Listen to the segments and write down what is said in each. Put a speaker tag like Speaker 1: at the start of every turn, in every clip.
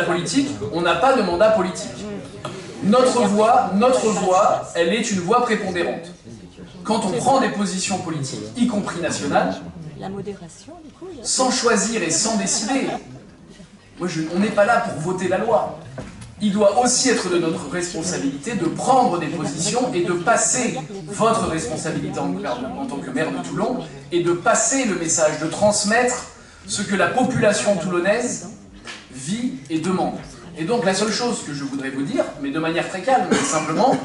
Speaker 1: politique, on n'a pas de mandat politique. Notre voix, elle est une voix prépondérante. Quand on prend des positions politiques, y compris nationales, sans choisir et sans décider, on n'est pas là pour voter la loi. Il doit aussi être de notre responsabilité de prendre des positions et de passer votre responsabilité en tant que maire de Toulon et de passer le message, de transmettre ce que la population toulonnaise vit et demande. Et donc la seule chose que je voudrais vous dire, mais de manière très calme, simplement,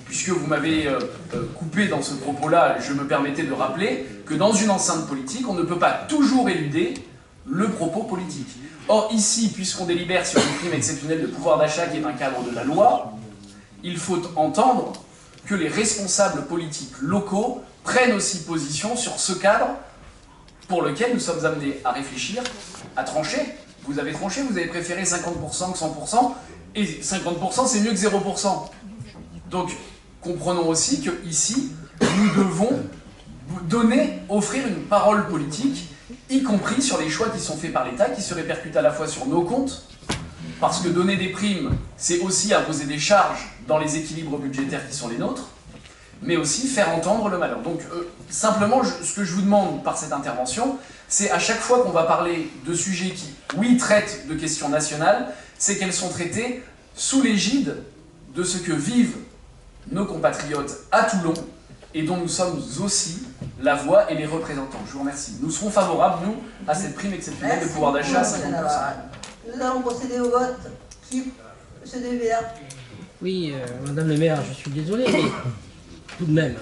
Speaker 1: puisque vous m'avez coupé dans ce propos-là, je me permettais de rappeler que dans une enceinte politique, on ne peut pas toujours éluder le propos politique. Or ici, puisqu'on délibère sur une prime exceptionnelle de pouvoir d'achat qui est un cadre de la loi, il faut entendre que les responsables politiques locaux prennent aussi position sur ce cadre pour lequel nous sommes amenés à réfléchir, à trancher. Vous avez tranché, vous avez préféré 50% que 100%, et 50% c'est mieux que 0%. Donc comprenons aussi qu'ici, nous devons offrir une parole politique, y compris sur les choix qui sont faits par l'État, qui se répercutent à la fois sur nos comptes, parce que donner des primes, c'est aussi imposer des charges dans les équilibres budgétaires qui sont les nôtres, mais aussi faire entendre le malheur. Donc simplement, ce que je vous demande par cette intervention, c'est à chaque fois qu'on va parler de sujets qui, oui, traitent de questions nationales, c'est qu'elles sont traitées sous l'égide de ce que vivent nos compatriotes à Toulon, et dont nous sommes aussi la voix et les représentants. Je vous remercie. Nous serons favorables, nous, à cette prime exceptionnelle de pouvoir d'achat à 50%.
Speaker 2: Nous allons procéder au vote. Qui se dévient?
Speaker 3: Oui, Madame le maire, je suis désolé, mais tout de même,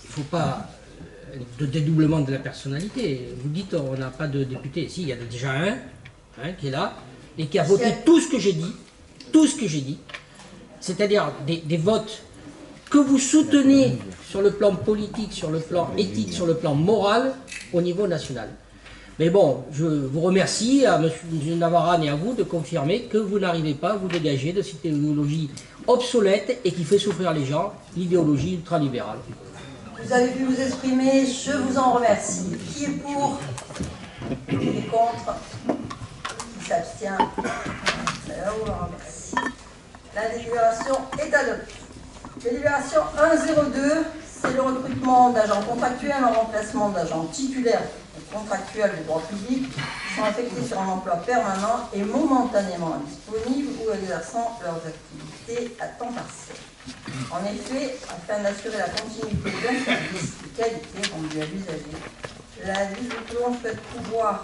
Speaker 3: il ne faut pas de dédoublement de la personnalité. Vous dites on n'a pas de député. Si, il y en a déjà un qui est là, et qui a voté tout ce que j'ai dit, c'est-à-dire des votes que vous soutenez sur le plan politique, sur le plan éthique, sur le plan moral, au niveau national. Mais bon, je vous remercie à M. Navarane et à vous de confirmer que vous n'arrivez pas à vous dégager de cette idéologie obsolète et qui fait souffrir les gens, l'idéologie ultralibérale.
Speaker 2: Vous avez pu vous exprimer, je vous en remercie. Qui est pour? Qui est contre? Qui s'abstient? Je vous en remercie. La délibération est adoptée. Délibération 102, c'est le recrutement d'agents contractuels en remplacement d'agents titulaires ou contractuels de droit public qui sont affectés sur un emploi permanent et momentanément indisponibles ou exerçant leurs activités à temps partiel. En effet, afin d'assurer la continuité d'un service de qualité rendu à l'usager, la ville de Toulon souhaite pouvoir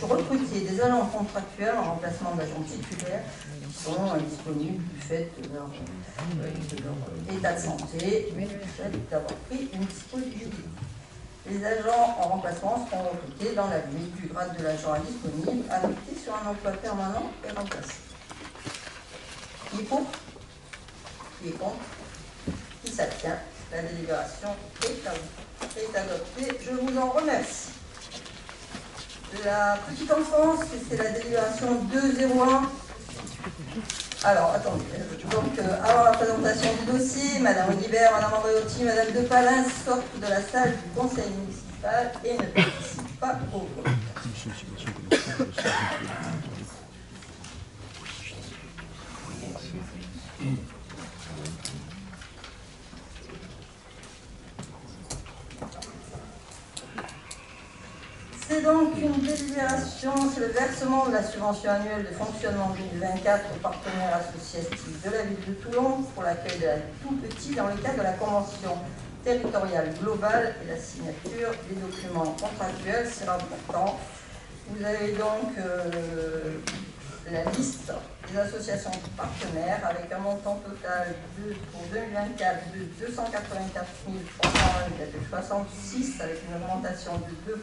Speaker 2: recruter des agents contractuels en remplacement d'agents titulaires qui sont disponibles du fait de leur état de santé, mais du fait d'avoir pris une disponibilité. Les agents en remplacement seront recrutés dans la limite du grade de l'agent indisponible, affecté sur un emploi permanent et remplacé. Qui est pour? Qui est contre? Qui s'abstient? La délibération est adoptée. Je vous en remercie. La petite enfance, c'est la délibération 201. Alors, attendez. Donc, avant la présentation du dossier, Madame Audibert, Madame Andréotti, Madame De Palin sortent de la salle du conseil municipal et ne participent pas au vote. C'est donc une délibération, c'est le versement de la subvention annuelle de fonctionnement 2024 aux partenaires associatifs de la ville de Toulon pour l'accueil de la tout-petit dans le cadre de la convention territoriale globale et la signature des documents contractuels. C'est important. Vous avez donc la liste des associations partenaires avec un montant total pour 2024 de 284 301,66 avec une augmentation de 2%.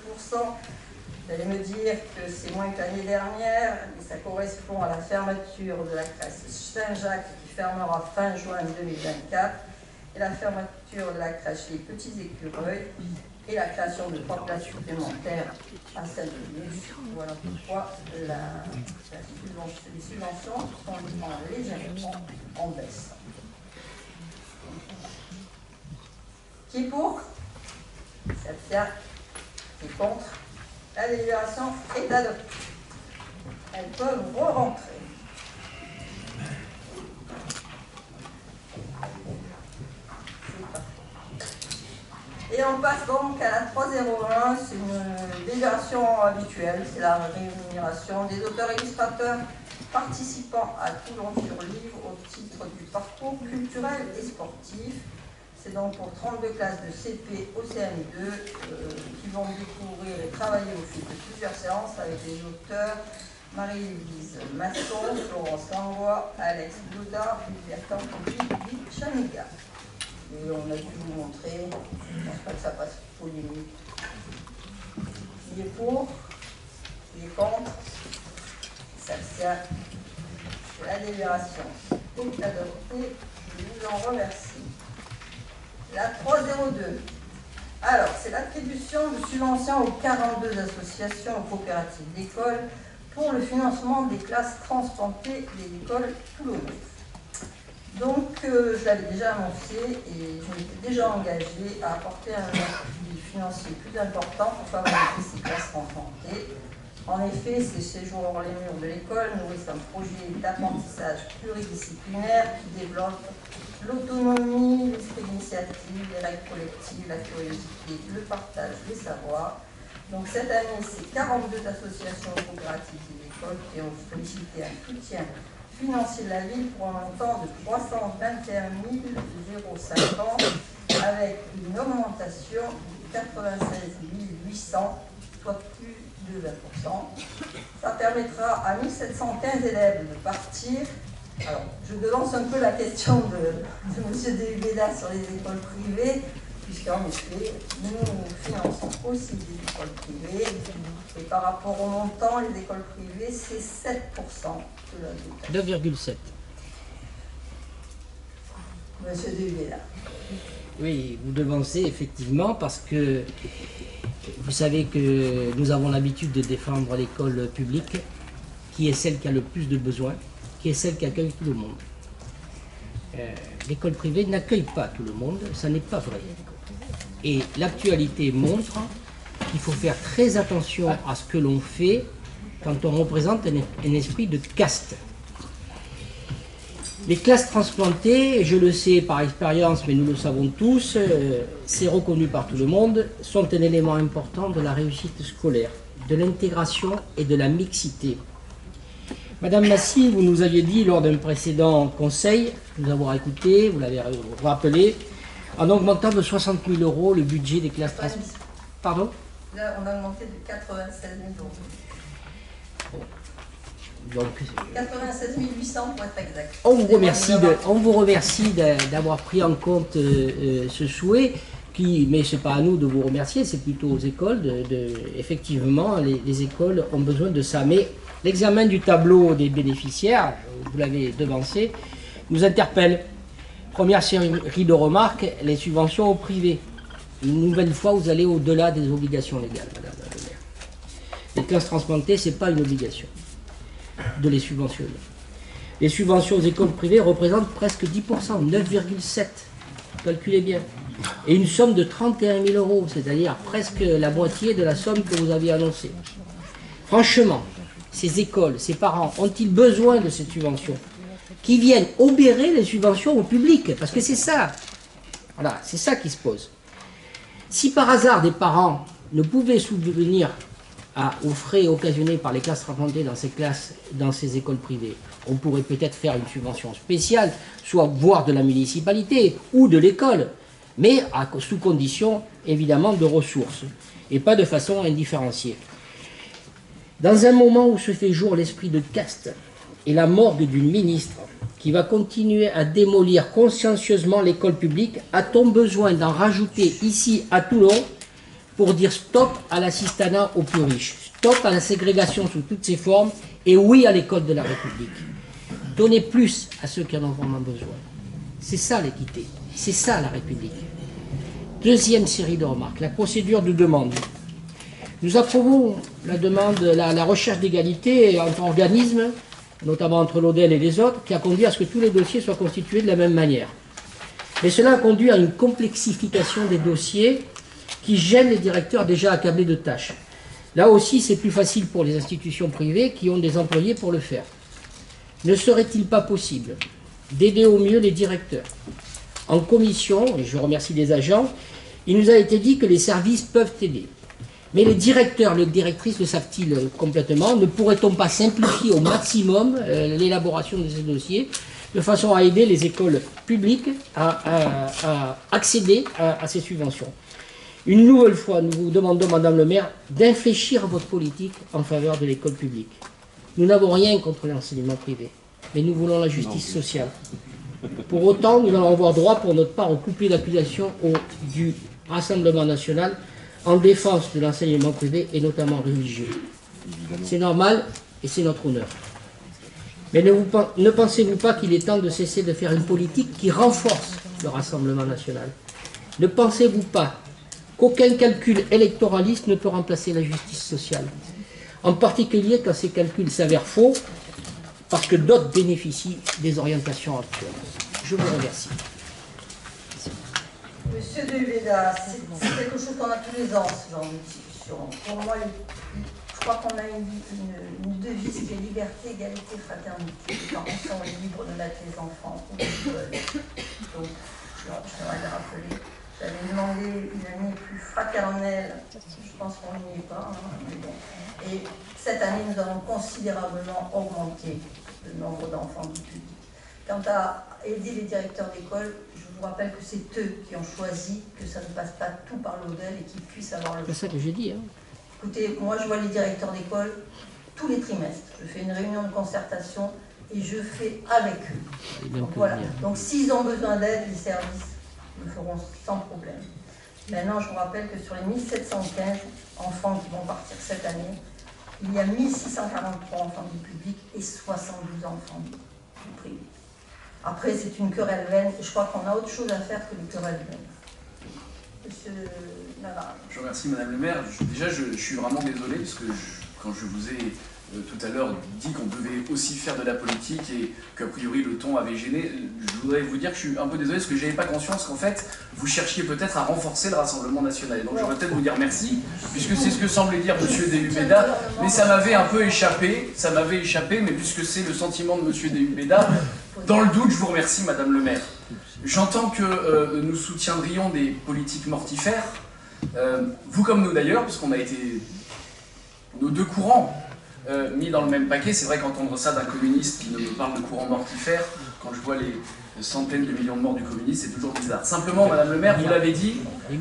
Speaker 2: Vous allez me dire que c'est moins que l'année dernière et ça correspond à la fermeture de la crèche Saint-Jacques qui fermera fin juin 2024 et la fermeture de la crèche Les Petits Écureuils et la création de 3 places supplémentaires à Saint-Denis. Voilà pourquoi les subventions sont légèrement en baisse. Qui est pour? Qui s'abstient? Qui est contre? La délibération est adoptée. Elles peuvent re-rentrer. Et on passe donc à la 301, c'est une délibération habituelle, c'est la rémunération des auteurs illustrateurs participant à Toulon sur Livre au titre du parcours culturel et sportif. C'est donc pour 32 classes de CP au CM2 qui vont découvrir et travailler au fil de plusieurs séances avec les auteurs Marie-Louise Masson, Florence Langlois, Alex Bloudard, Bertrand Pompili, Chamiga. Et on a dû vous montrer, je ne pense pas que ça passe polémique. Il est pour, il est contre, il s'abstient. La délibération est adoptée, je vous en remercie. La 302. Alors, c'est l'attribution de subventions aux 42 associations ou coopératives d'écoles pour le financement des classes transplantées des écoles toulonnaises. Donc, je l'avais déjà annoncé et je m'étais déjà engagée à apporter un appui financier plus important pour favoriser ces classes transplantées. En effet, ces séjours hors les murs de l'école nourrissent un projet d'apprentissage pluridisciplinaire qui développe l'autonomie, l'esprit d'initiative, les règles collectives, la curiosité, le partage des savoirs. Donc cette année, c'est 42 associations coopératives de l'école qui ont sollicité un soutien financier de la ville pour un montant de 321 050 avec une augmentation de 96 800, soit plus de 20%. Ça permettra à 1715 élèves de partir. Alors, je devance un peu la question de M. Delubéda sur les écoles privées, puisqu'en effet, nous finançons aussi des écoles privées. Et par rapport au montant, les écoles privées, c'est 7% de la dotation.
Speaker 3: 2,7.
Speaker 2: Monsieur Delubéda.
Speaker 3: Oui, vous devancez effectivement parce que vous savez que nous avons l'habitude de défendre l'école publique, qui est celle qui a le plus de besoins, qui est celle qui accueille tout le monde. L'école privée n'accueille pas tout le monde, ça n'est pas vrai. Et l'actualité montre qu'il faut faire très attention à ce que l'on fait quand on représente un esprit de caste. Les classes transplantées, je le sais par expérience, mais nous le savons tous, c'est reconnu par tout le monde, sont un élément important de la réussite scolaire, de l'intégration et de la mixité. Madame Massy, vous nous aviez dit lors d'un précédent conseil, nous avoir écouté, vous l'avez rappelé, en augmentant de 60 000 € le budget des classes transplantées. Pardon?
Speaker 2: Là, on a augmenté de 96 000 €.
Speaker 3: Donc,
Speaker 2: 96 800 pour être exact.
Speaker 3: on vous remercie d'avoir pris en compte ce souhait, mais ce n'est pas à nous de vous remercier, c'est plutôt aux écoles. Effectivement, les écoles ont besoin de ça. Mais l'examen du tableau des bénéficiaires, vous l'avez devancé, nous interpelle. Première série de remarques, les subventions au privé. Une nouvelle fois, vous allez au-delà des obligations légales, madame la maire. Les classes transplantées, ce n'est pas une obligation de les subventionner. Les subventions aux écoles privées représentent presque 10%, 9,7%. Calculez bien. Et une somme de 31 000 €, c'est-à-dire presque la moitié de la somme que vous aviez annoncée. Franchement, ces écoles, ces parents, ont-ils besoin de cette subvention qui viennent obérer les subventions au public? Parce que c'est ça. Voilà, c'est ça qui se pose. Si par hasard des parents ne pouvaient subvenir aux frais occasionnés par les classes transplantées dans ces écoles privées, on pourrait peut-être faire une subvention spéciale, soit voire de la municipalité ou de l'école, mais sous condition évidemment de ressources et pas de façon indifférenciée. Dans un moment où se fait jour l'esprit de caste et la morgue d'une ministre qui va continuer à démolir consciencieusement l'école publique, a-t-on besoin d'en rajouter ici à Toulon pour dire stop à l'assistanat aux plus riches, stop à la ségrégation sous toutes ses formes et oui à l'école de la République. Donnez plus à ceux qui en ont vraiment besoin. C'est ça l'équité, c'est ça la République. Deuxième série de remarques, la procédure de demande. Nous approuvons la demande, la recherche d'égalité entre organismes, notamment entre l'ODEL et les autres, qui a conduit à ce que tous les dossiers soient constitués de la même manière. Mais cela a conduit à une complexification des dossiers qui gêne les directeurs déjà accablés de tâches. Là aussi, c'est plus facile pour les institutions privées qui ont des employés pour le faire. Ne serait-il pas possible d'aider au mieux les directeurs? En commission, et je remercie les agents, il nous a été dit que les services peuvent aider. Mais les directeurs, les directrices le savent-ils complètement? Ne pourrait-on pas simplifier au maximum l'élaboration de ces dossiers de façon à aider les écoles publiques à accéder à ces subventions? Une nouvelle fois, nous vous demandons, Madame le maire, d'infléchir votre politique en faveur de l'école publique. Nous n'avons rien contre l'enseignement privé, mais nous voulons la justice sociale. Pour autant, nous allons avoir droit pour notre part au couplet d'accusation du Rassemblement national en défense de l'enseignement privé et notamment religieux. C'est normal et c'est notre honneur. Mais ne pensez-vous pas qu'il est temps de cesser de faire une politique qui renforce le Rassemblement national? Ne pensez-vous pas qu'aucun calcul électoraliste ne peut remplacer la justice sociale? En particulier quand ces calculs s'avèrent faux, parce que d'autres bénéficient des orientations actuelles. Je vous remercie.
Speaker 2: Monsieur de Huveda, c'est quelque chose qu'on a tous les ans, ce genre de discussion. Pour moi, je crois qu'on a une devise qui est liberté, égalité, fraternité. Les parents sont libres de mettre les enfants où ils veulent. Donc, je voudrais le rappeler. J'avais demandé une année plus fraternelle. Je pense qu'on n'y est pas. Mais bon. Et cette année, nous allons considérablement augmenter le nombre d'enfants du public. Quant à aider les directeurs d'école, je vous rappelle que c'est eux qui ont choisi que ça ne passe pas tout par l'ODEL et qu'ils puissent avoir le choix.
Speaker 3: C'est ça que j'ai dit. Hein.
Speaker 2: Écoutez, moi je vois les directeurs d'école tous les trimestres. Je fais une réunion de concertation et je fais avec eux. Donc, voilà. Donc s'ils ont besoin d'aide, les services le feront sans problème. Maintenant, je vous rappelle que sur les 1715 enfants qui vont partir cette année, il y a 1643 enfants du public et 72 enfants du privé. Après, c'est une querelle vaine et je crois qu'on a autre chose à faire que les querelles vaines. Monsieur Navarre.
Speaker 1: Je vous remercie, Madame le maire. Déjà, je suis vraiment désolé parce que quand je vous ai tout à l'heure dit qu'on devait aussi faire de la politique et qu'a priori le ton avait gêné, je voudrais vous dire que je suis un peu désolé parce que je n'avais pas conscience qu'en fait, vous cherchiez peut-être à renforcer le Rassemblement national. Et donc, je voudrais peut-être vous dire merci, puisque c'est ce que semblait dire M. Dehubeda, mais ça m'avait un peu échappé, mais puisque c'est le sentiment de M. Dehubeda, dans le doute, je vous remercie, Madame le maire. J'entends que nous soutiendrions des politiques mortifères, vous comme nous d'ailleurs, parce qu'on a été nos deux courants mis dans le même paquet. C'est vrai qu'entendre ça d'un communiste qui me parle de courant mortifère, quand je vois les centaines de millions de morts du communisme, c'est toujours bizarre. Simplement, Madame le maire, vous l'avez dit,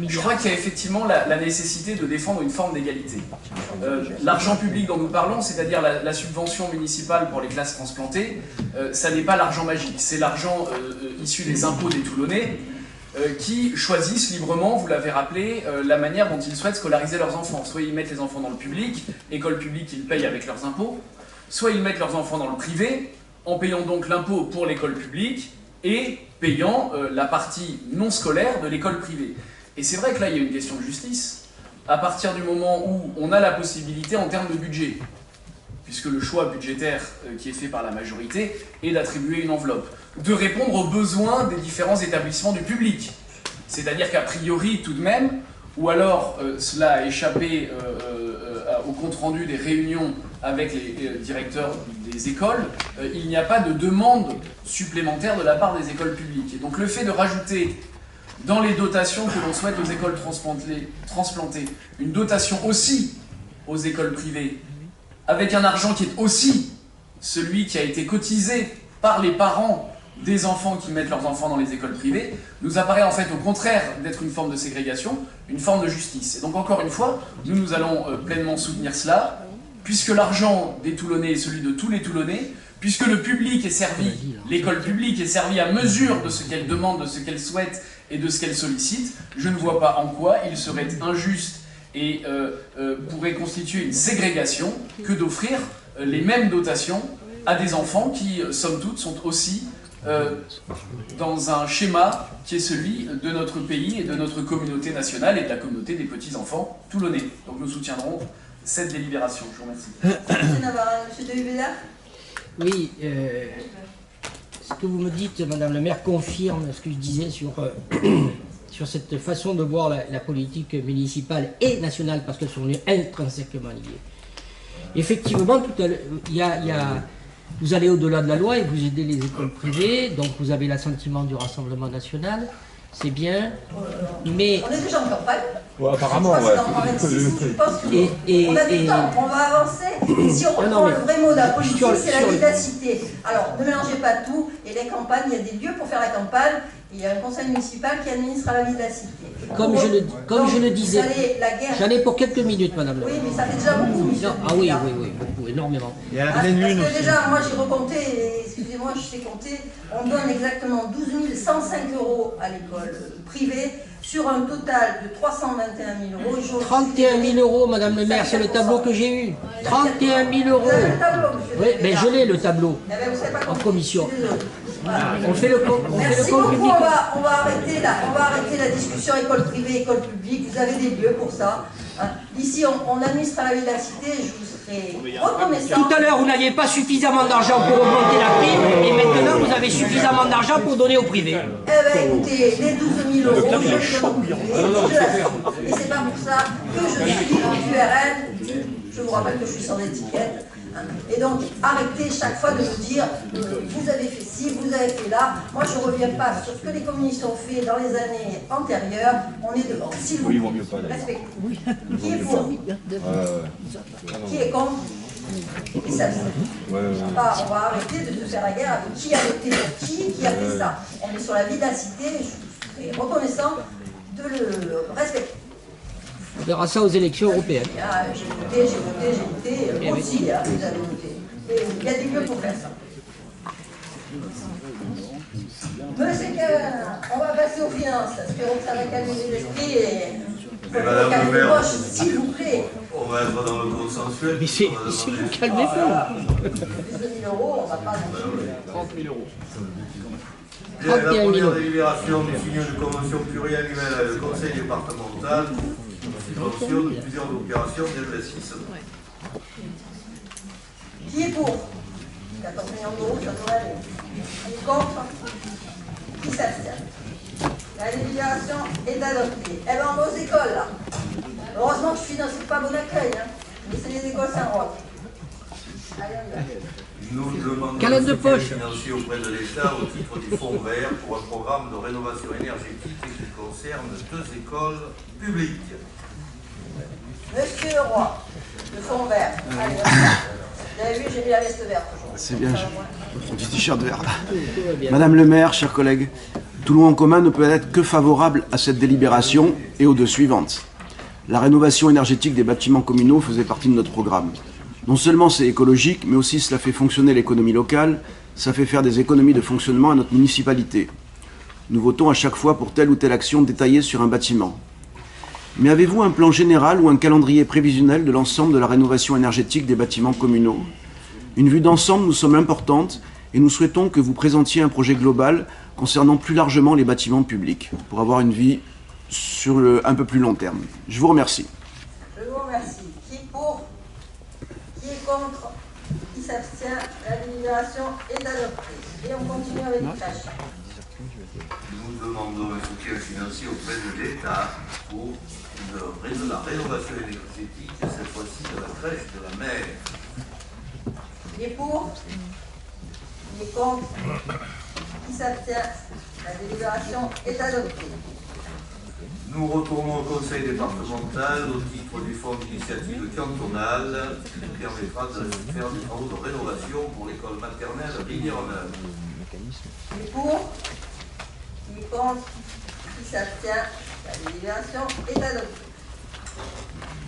Speaker 1: je crois qu'il y a effectivement la nécessité de défendre une forme d'égalité. L'argent public dont nous parlons, c'est-à-dire la subvention municipale pour les classes transplantées, ça n'est pas l'argent magique, c'est l'argent issu des impôts des Toulonnais, qui choisissent librement, vous l'avez rappelé, la manière dont ils souhaitent scolariser leurs enfants. Soit ils mettent les enfants dans le public, école publique qu'ils payent avec leurs impôts, soit ils mettent leurs enfants dans le privé, en payant donc l'impôt pour l'école publique et payant la partie non scolaire de l'école privée. Et c'est vrai que là, il y a une question de justice, à partir du moment où on a la possibilité en termes de budget, puisque le choix budgétaire qui est fait par la majorité est d'attribuer une enveloppe, de répondre aux besoins des différents établissements du public. C'est-à-dire qu'a priori, tout de même, ou alors cela a échappé au compte-rendu des réunions avec les directeurs des écoles, il n'y a pas de demande supplémentaire de la part des écoles publiques. Et donc le fait de rajouter dans les dotations que l'on souhaite aux écoles transplantées, une dotation aussi aux écoles privées, avec un argent qui est aussi celui qui a été cotisé par les parents des enfants qui mettent leurs enfants dans les écoles privées, nous apparaît en fait au contraire d'être une forme de ségrégation, une forme de justice. Et donc encore une fois, nous allons pleinement soutenir cela, puisque l'argent des Toulonnais est celui de tous les Toulonnais, puisque le public est servi, l'école publique est servie à mesure de ce qu'elle demande, de ce qu'elle souhaite et de ce qu'elle sollicite, je ne vois pas en quoi il serait injuste et pourrait constituer une ségrégation que d'offrir les mêmes dotations à des enfants qui, somme toute, sont aussi dans un schéma qui est celui de notre pays et de notre communauté nationale et de la communauté des petits-enfants toulonnais. Donc nous soutiendrons cette délibération. Je vous remercie.
Speaker 2: Monsieur Navarre, monsieur Dehubeda.
Speaker 3: Oui, ce que vous me dites, Madame la maire, confirme ce que je disais sur sur cette façon de voir la politique municipale et nationale, parce qu'elles sont intrinsèquement liées. Effectivement, tout à l'heure, vous allez au-delà de la loi et vous aidez les écoles privées, donc vous avez l'assentiment du Rassemblement national, c'est bien, mais...
Speaker 2: On est déjà en campagne.
Speaker 4: Ouais, apparemment,
Speaker 2: je pense qu'on a du temps, on va avancer. Si on reprend le vrai mot de la politique, c'est la vivacité. Alors, ne mélangez pas tout, et les campagnes, il y a des lieux pour faire la campagne, et il y a un conseil municipal qui administre la vie de la cité.
Speaker 3: Comme je le disais, j'en ai pour quelques minutes, madame.
Speaker 2: Oui, mais ça fait déjà beaucoup, monsieur.
Speaker 3: Ah oui, beaucoup, énormément.
Speaker 4: Il y a la pleine lune
Speaker 2: parce que
Speaker 4: aussi.
Speaker 2: déjà, moi j'ai recompté, et excusez-moi, je sais compter, on donne exactement 12 105 € à l'école privée, sur un total de 321 000 €.
Speaker 3: 31 000 €, madame le maire, c'est le tableau que j'ai eu. 31 000 €.
Speaker 2: Vous avez le tableau, monsieur.
Speaker 3: Oui, mais je l'ai, le tableau,
Speaker 2: Eh ben, vous savez pas
Speaker 3: en
Speaker 2: compter.
Speaker 3: commission.
Speaker 2: Je suis désolée. Voilà.
Speaker 3: On fait le compte
Speaker 2: Merci beaucoup,
Speaker 3: public.
Speaker 2: on va arrêter la discussion école privée, école publique, vous avez des lieux pour ça. Hein. Ici, on administre à la vie de la cité, je vous serai reconnaissant.
Speaker 3: Tout à l'heure, vous n'aviez pas suffisamment d'argent pour augmenter la prime, et maintenant, vous avez suffisamment d'argent pour donner au privé.
Speaker 2: Eh bien, écoutez, les 12 000 €, je les donne au privé, je l'assume. Et c'est pas pour ça que je suis en URL, je vous rappelle que je suis sans étiquette. Et donc, arrêtez chaque fois de me dire vous avez fait ci, vous avez fait là. Moi, je ne reviens pas sur ce que les communistes ont fait dans les années antérieures. On est devant. S'il vous plaît, respectez. Qui est pour? Qui est contre? Et ça, on va arrêter de se faire la guerre avec qui a voté pour qui a fait ça. On est sur la vie de la cité. Je suis reconnaissant de le respecter.
Speaker 3: On verra ça aux élections européennes.
Speaker 2: Ah, j'ai voté, moi aussi, hein, vous avez voté. Et il y a des lieux pour faire ça. Monsieur Kevin, on va passer aux finances. Espérons que ça va calmer les esprits et
Speaker 5: Madame le maire,
Speaker 2: poche, s'il vous plaît.
Speaker 5: on va être dans le consensuel.
Speaker 3: Mais c'est vous calmez-vous.
Speaker 2: 2 000 €, on va pas...
Speaker 3: 30 000 €.
Speaker 5: Bien,
Speaker 3: 31
Speaker 5: la
Speaker 3: 000
Speaker 5: première
Speaker 3: €.
Speaker 5: délibération du signe de convention pluriannuelle avec le conseil départemental, subvention de plusieurs opérations d'investissement.
Speaker 2: Qui est pour? 14 millions €, ça devrait aller. Qui est contre? Qui s'abstient? La délibération est adoptée. Elle va aux écoles, là. Heureusement que je finance pas bon accueil, hein. Mais c'est les écoles Saint-Roch. Allez, on y va.
Speaker 5: Nous demandons
Speaker 3: Calette de
Speaker 5: un soutien
Speaker 3: poche.
Speaker 5: financier auprès de l'État au titre du Fonds vert pour un programme de rénovation énergétique qui concerne 2 écoles publiques.
Speaker 2: Monsieur Roy, le fond vert. Allez, on y va. Vous avez vu, j'ai mis la veste verte aujourd'hui.
Speaker 6: C'est bien, mon petit t-shirt vert. Madame le maire, chers collègues, Toulon en commun ne peut être que favorable à cette délibération et aux deux suivantes. La rénovation énergétique des bâtiments communaux faisait partie de notre programme. Non seulement c'est écologique, mais aussi cela fait fonctionner l'économie locale, ça fait faire des économies de fonctionnement à notre municipalité. Nous votons à chaque fois pour telle ou telle action détaillée sur un bâtiment. Mais avez-vous un plan général ou un calendrier prévisionnel de l'ensemble de la rénovation énergétique des bâtiments communaux? Une vue d'ensemble nous semble importante et nous souhaitons que vous présentiez un projet global concernant plus largement les bâtiments publics, pour avoir une vie sur un peu plus long terme. Je vous remercie.
Speaker 2: Je vous remercie. Qui est pour? Qui est contre? Qui s'abstient? La délibération est adoptée. Et on continue avec le crèche.
Speaker 5: Nous demandons un soutien financier auprès de l'État pour la rénovation énergétique, cette fois-ci de la crèche de la mer.
Speaker 2: Qui est pour? Qui est contre? Qui s'abstient? La délibération est adoptée.
Speaker 5: Nous retournons au conseil départemental au titre du fonds d'initiative cantonale qui nous permettra de faire des travaux de rénovation pour l'école maternelle Rivière-Neuve.
Speaker 2: Qui est pour? Qui est contre? Qui s'abstient? La délibération est adoptée.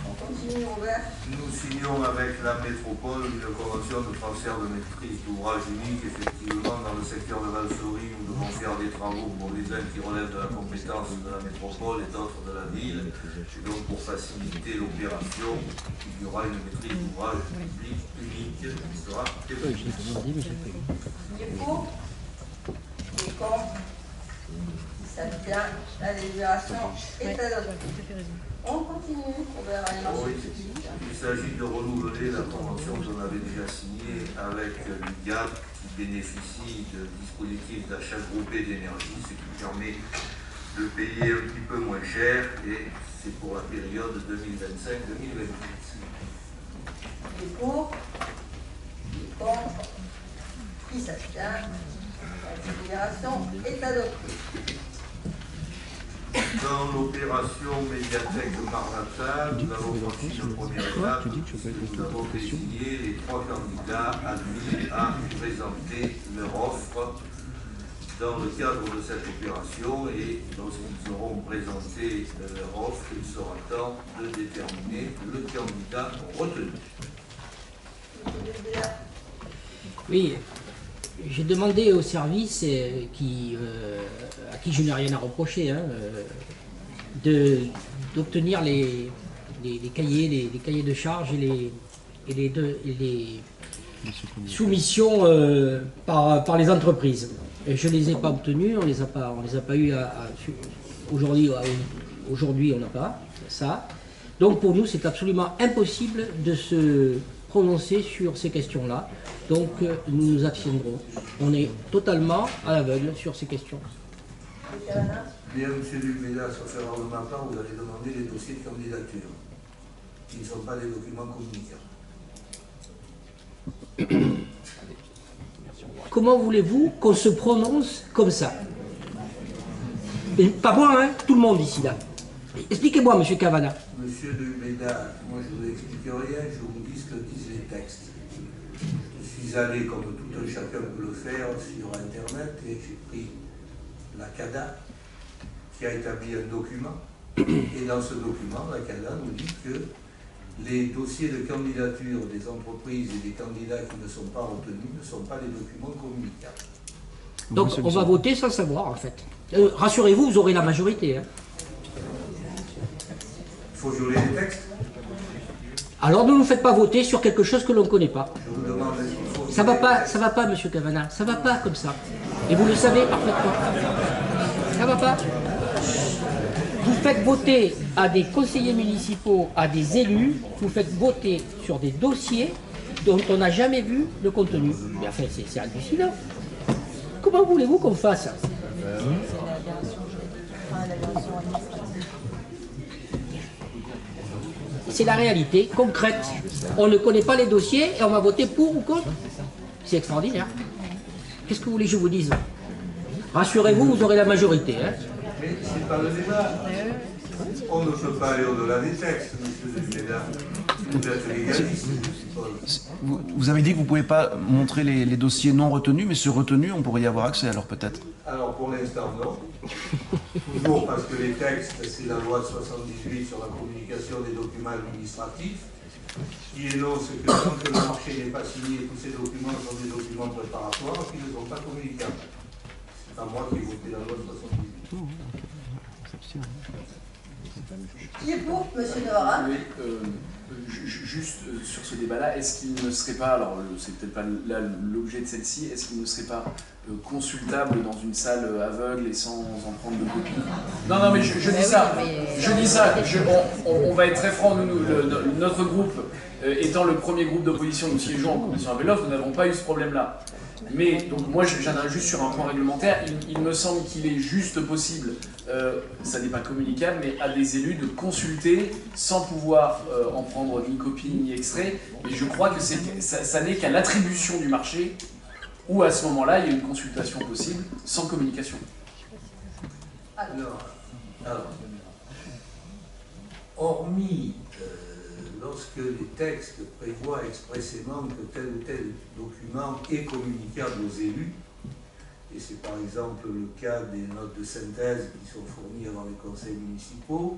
Speaker 2: On continue, Robert.
Speaker 5: Nous signons avec la métropole une convention de transfert de maîtrise d'ouvrage unique. Effectivement, dans le secteur de Valsouris, nous devons faire des travaux pour les uns qui relèvent de la compétence de la métropole et d'autres de la ville. Et donc, pour faciliter l'opération, il y aura une maîtrise d'ouvrage publique unique qui sera effective.
Speaker 2: Qui est pour? Qui est contre? Qui s'abstient? La délibération est adoptée. On continue, Robert.
Speaker 5: Oui, il s'agit de renouveler la convention qu'on avait déjà signée avec l'UGAP qui bénéficie de dispositifs d'achat groupé d'énergie, ce qui permet le payer un petit peu moins cher, et c'est pour la période 2025-2026.
Speaker 2: Qui est pour? Qui est contre? Qui s'abstient? La délibération est adoptée.
Speaker 5: Dans l'opération médiathèque Marnatal, nous avons franchi une première étape. Nous avons désigné les 3 candidats admis à présenter leur offre dans le cadre de cette opération, et lorsqu'ils auront présenté leur offre, il sera temps de déterminer le candidat retenu.
Speaker 3: Oui, j'ai demandé au service à qui je n'ai rien à reprocher, hein, d'obtenir les cahiers de charges et les soumissions par les entreprises. Et je ne les ai pas obtenus, on les a pas eu aujourd'hui. Aujourd'hui, on n'a pas ça. Donc pour nous, c'est absolument impossible de se prononcer sur ces questions-là. Donc nous nous abstiendrons. On est totalement à l'aveugle sur ces questions.
Speaker 5: Bien, M. Dubéda, sur ce parlementaire, vous allez demander les dossiers de candidature, qui ne sont pas des documents communicables.
Speaker 3: Comment voulez-vous qu'on se prononce comme ça? Et pas moi, hein, tout le monde ici, là. Expliquez-moi, M. Cavana.
Speaker 5: Monsieur Dubéda, moi je ne vous explique rien, je vous dis ce que disent les textes. Je suis allé, comme tout un chacun peut le faire, sur Internet, et j'ai pris la CADA, qui a établi un document, et dans ce document, la CADA nous dit que les dossiers de candidature des entreprises et des candidats qui ne sont pas retenus ne sont pas des documents communicables.
Speaker 3: Donc on va voter sans savoir, en fait. Rassurez-vous, vous aurez la majorité. Hein.
Speaker 5: Il faut violer les textes.
Speaker 3: Alors ne nous faites pas voter sur quelque chose que l'on ne connaît pas.
Speaker 5: Je vous demande, est-ce qu'il faut...
Speaker 3: Ça va pas, M. Cavana, ça va pas comme ça. Et vous le savez parfaitement. Ça va pas. Vous faites voter à des conseillers municipaux, à des élus, vous faites voter sur des dossiers dont on n'a jamais vu le contenu. Mais enfin, c'est hallucinant. Comment voulez-vous qu'on fasse? C'est la réalité concrète. On ne connaît pas les dossiers et on va voter pour ou contre. C'est extraordinaire. Qu'est-ce que vous voulez que je vous dise? Rassurez-vous, vous aurez la majorité. Hein.
Speaker 5: Mais c'est pas le débat. On ne peut pas aller au-delà des textes, monsieur Dubéda. Vous êtes légaliste.
Speaker 6: Vous avez dit que vous ne pouvez pas montrer les dossiers non retenus, mais ceux retenus, on pourrait y avoir accès alors peut-être?
Speaker 5: Alors pour l'instant, non. Toujours parce que les textes, c'est la loi de 78 sur la communication des documents administratifs, qui énonce que tant que le marché n'est pas signé, tous ces documents sont des documents préparatoires qui ne sont pas communicables. C'est pas moi qui ai voté la loi de 78.
Speaker 2: Qui est pour, M. Novara?
Speaker 1: Oui, juste sur ce débat-là, est-ce qu'il ne serait pas, alors c'est peut-être pas là l'objet de celle-ci, est-ce qu'il ne serait pas consultable dans une salle aveugle et sans en prendre de copie? Non, mais je dis ça, on va être très franc, notre groupe, étant le premier groupe d'opposition, nous siégeons en commission appel d'offres, nous n'avons pas eu ce problème-là. Mais donc moi j'en ai juste sur un point réglementaire, il me semble qu'il est juste possible, ça n'est pas communicable, mais à des élus de consulter sans pouvoir en prendre ni copie ni extrait, et je crois que ça n'est qu'à l'attribution du marché où à ce moment-là il y a une consultation possible sans communication.
Speaker 5: Alors, hormis lorsque les textes prévoient expressément que tel ou tel document est communicable aux élus, et c'est par exemple le cas des notes de synthèse qui sont fournies dans les conseils municipaux,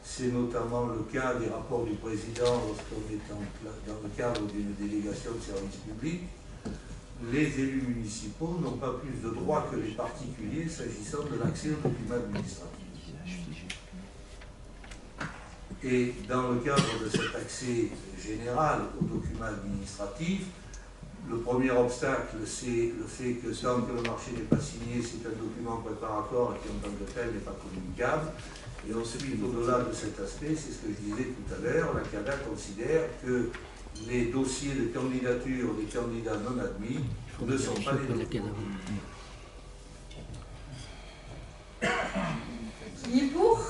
Speaker 5: c'est notamment le cas des rapports du président lorsqu'on est dans le cadre d'une délégation de service public. Les élus municipaux n'ont pas plus de droits que les particuliers s'agissant de l'accès aux documents administratifs. Et dans le cadre de cet accès général aux documents administratifs, le premier obstacle, c'est le fait que tant que le marché n'est pas signé, c'est un document préparatoire qui en tant que tel n'est pas communicable. Et ensuite, au-delà de cet aspect, c'est ce que je disais tout à l'heure, la CADA considère que les dossiers de candidature des candidats non admis ne sont pas des documents.
Speaker 2: Qui est pour?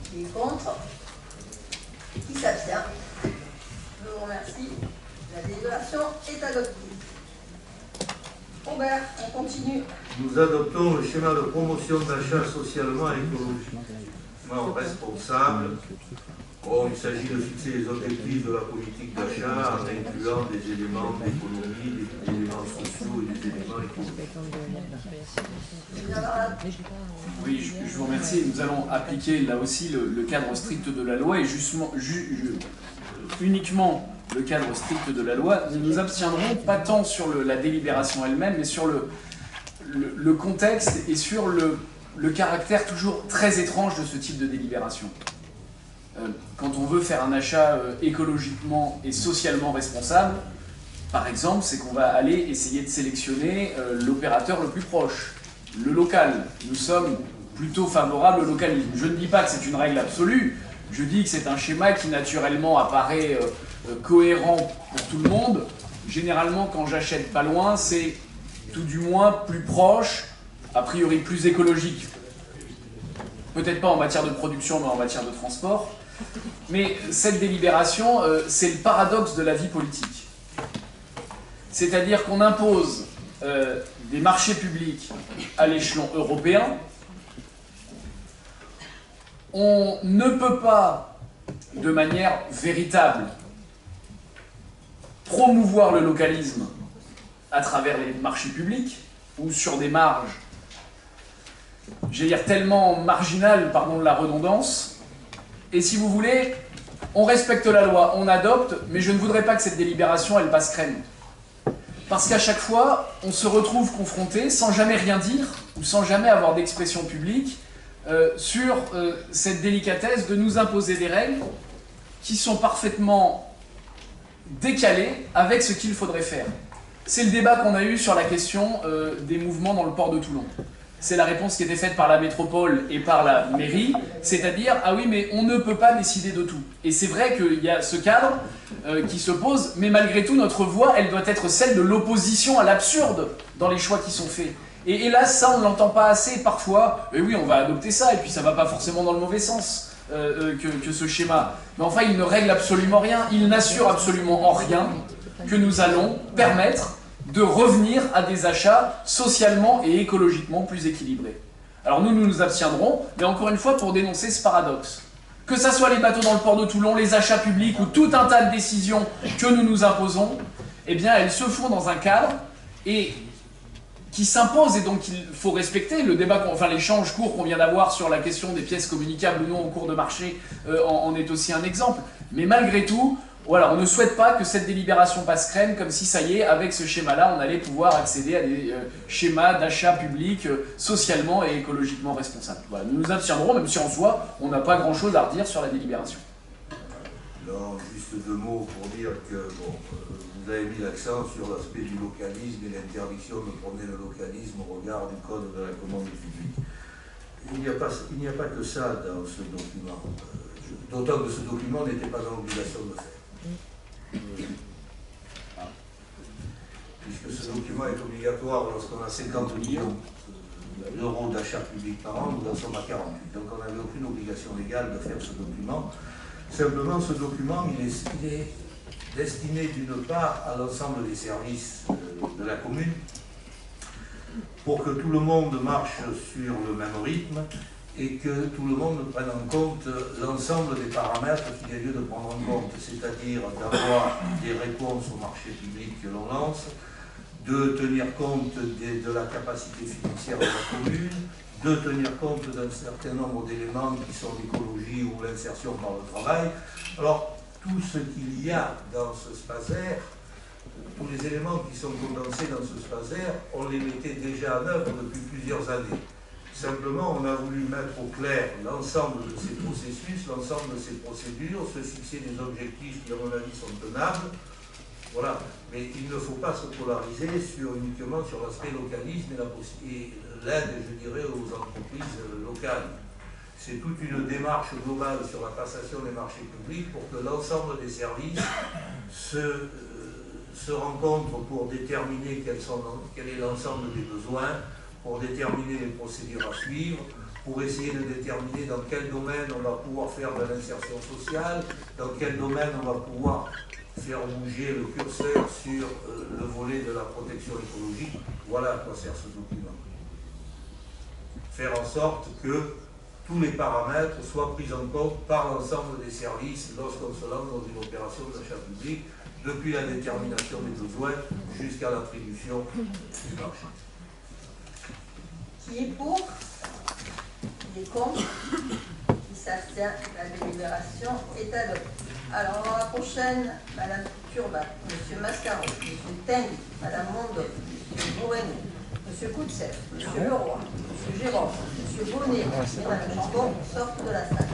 Speaker 2: Qui est contre? Qui s'abstient? Je vous remercie. La délibération est adoptée. Robert, on continue.
Speaker 5: Nous adoptons le schéma de promotion d'achat socialement et écologiquement responsable. Bon, il s'agit de fixer les objectifs de la politique d'achat en incluant des éléments d'économie, des éléments sociaux et des éléments économiques.
Speaker 1: Oui, je vous remercie. Nous allons appliquer là aussi le cadre strict de la loi et justement, uniquement le cadre strict de la loi. Nous nous abstiendrons pas tant sur la délibération elle-même, mais sur le contexte et sur le caractère toujours très étrange de ce type de délibération. Quand on veut faire un achat écologiquement et socialement responsable, par exemple, c'est qu'on va aller essayer de sélectionner l'opérateur le plus proche, le local. Nous sommes plutôt favorables au localisme. Je ne dis pas que c'est une règle absolue, je dis que c'est un schéma qui naturellement apparaît cohérent pour tout le monde. Généralement, quand j'achète pas loin, c'est tout du moins plus proche, a priori plus écologique. Peut-être pas en matière de production, mais en matière de transport. Mais cette délibération, c'est le paradoxe de la vie politique. C'est-à-dire qu'on impose des marchés publics à l'échelon européen. On ne peut pas, de manière véritable, promouvoir le localisme à travers les marchés publics ou sur des marges, j'allais dire tellement marginales, pardon de la redondance. Et si vous voulez, on respecte la loi, on adopte, mais je ne voudrais pas que cette délibération, elle passe crème. Parce qu'à chaque fois, on se retrouve confronté, sans jamais rien dire, ou sans jamais avoir d'expression publique, sur cette délicatesse de nous imposer des règles qui sont parfaitement décalées avec ce qu'il faudrait faire. C'est le débat qu'on a eu sur la question des mouvements dans le port de Toulon. C'est la réponse qui était faite par la métropole et par la mairie, c'est-à-dire, ah oui, mais on ne peut pas décider de tout. Et c'est vrai qu'il y a ce cadre qui se pose, mais malgré tout, notre voix, elle doit être celle de l'opposition à l'absurde dans les choix qui sont faits. Et hélas, ça, on ne l'entend pas assez parfois. Et oui, on va adopter ça, et puis ça ne va pas forcément dans le mauvais sens que ce schéma. Mais enfin, il ne règle absolument rien, il n'assure absolument en rien que nous allons permettre de revenir à des achats socialement et écologiquement plus équilibrés. Alors nous nous abstiendrons, mais encore une fois pour dénoncer ce paradoxe. Que ce soit les bateaux dans le port de Toulon, les achats publics ou tout un tas de décisions que nous nous imposons, eh bien elles se font dans un cadre et qui s'impose et donc il faut respecter. Le débat, enfin l'échange court qu'on vient d'avoir sur la question des pièces communicables ou non en cours de marché en est aussi un exemple. Mais malgré tout, voilà, on ne souhaite pas que cette délibération passe crème, comme si ça y est, avec ce schéma-là, on allait pouvoir accéder à des schémas d'achat public socialement et écologiquement responsables. Voilà, nous nous abstiendrons, même si en soi, on n'a pas grand-chose à redire sur la délibération.
Speaker 5: Non, juste deux mots pour dire que bon, vous avez mis l'accent sur l'aspect du localisme et l'interdiction de prôner le localisme au regard du code de la commande publique. Il n'y a pas que ça dans ce document, d'autant que ce document n'était pas dans l'obligation de le faire. Puisque ce document est obligatoire lorsqu'on a 50 millions d'euros d'achat public par an, nous en sommes à 48. Donc on n'avait aucune obligation légale de faire ce document. Simplement, ce document, il est destiné d'une part à l'ensemble des services de la commune, pour que tout le monde marche sur le même rythme et que tout le monde prenne en compte l'ensemble des paramètres qu'il y a lieu de prendre en compte, c'est-à-dire d'avoir des réponses au marché public que l'on lance, de tenir compte de la capacité financière de la commune, de tenir compte d'un certain nombre d'éléments qui sont l'écologie ou l'insertion par le travail. Alors, tout ce qu'il y a dans ce SPASER, tous les éléments qui sont condensés dans ce SPASER, on les mettait déjà en œuvre depuis plusieurs années. Simplement, on a voulu mettre au clair l'ensemble de ces processus, l'ensemble de ces procédures, se fixer des objectifs qui, à mon avis, sont tenables. Voilà. Mais il ne faut pas se polariser uniquement sur l'aspect localisme et l'aide, je dirais, aux entreprises locales. C'est toute une démarche globale sur la passation des marchés publics pour que l'ensemble des services se rencontrent pour déterminer quel est l'ensemble des besoins, pour déterminer les procédures à suivre, pour essayer de déterminer dans quel domaine on va pouvoir faire de l'insertion sociale, dans quel domaine on va pouvoir faire bouger le curseur sur le volet de la protection écologique. Voilà à quoi sert ce document. Faire en sorte que tous les paramètres soient pris en compte par l'ensemble des services lorsqu'on se lance dans une opération d'achat public, depuis la détermination des besoins jusqu'à l'attribution du marché.
Speaker 2: Qui est pour? Qui est contre? Qui s'abstient? La délibération est adoptée. Alors, dans la prochaine, Madame Turbat, Monsieur Mascaro, Monsieur Tengue, Madame Mondo, Monsieur Moreno, Monsieur Koutsef, Monsieur Leroy, Monsieur Jérôme, Monsieur Bonnet et Madame Chambon sortent de la salle.